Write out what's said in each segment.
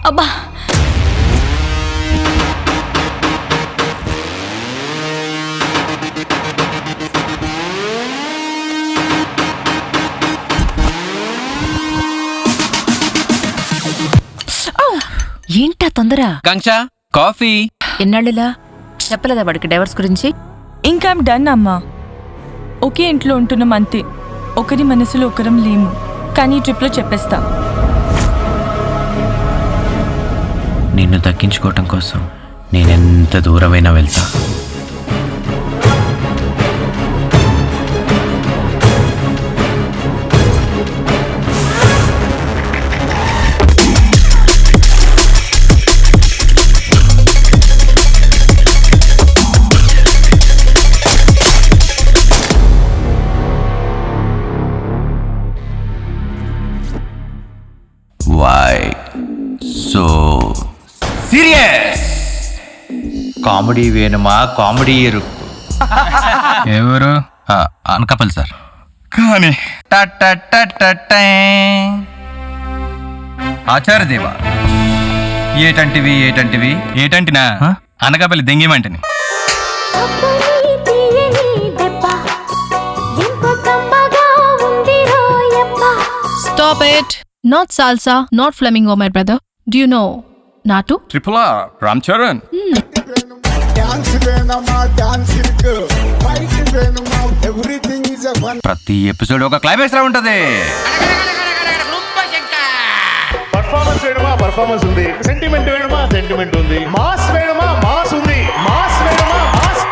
అబ్బా ఏంటా తొందర? కాంక్ష కాఫీ. ఎన్నాళ్ళులా చెప్పలేదా వాడికి డైవర్స్ గురించి? ఇంకా డన్ అమ్మా. ఒకే ఇంట్లో ఉంటున్నాం అంతే. ఒకరి మనసులో ఒకరం లేము. కానీ ఈ ట్రిప్లో చెప్పేస్తా. నిన్ను దక్కించుకోవటం కోసం నేనెంత దూరమైనా వెళ్తా. Why so serious? కామెడీ వేణుమా, కామెడీ ఎరుకు. ఎవరు? అనకాపల్లి సార్. కానీ ఆచార్యదేవా, ఏటంటివి ఏటంటినా అనకాపల్లి దెంగేమంటని. Stop it. Not salsa, not flamingo, my brother. Do you know Natu? Triple R Ram Charan. ప్రతి ఎపిసోడ్ ఒక క్లైమాక్స్ లా ఉంటది. పర్ఫార్మెన్స్ వేణుమా, పర్ఫార్మెన్స్ ఉంది. సెంటిమెంట్ వేణుమా, సెంటిమెంట్ ఉంది. మాస్ వేణుమా, మాస్ ఉంది. మాస్ వేణుమా, మాస్.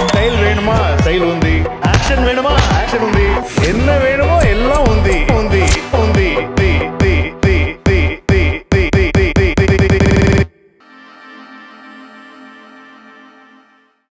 స్టైల్ వేణుమా,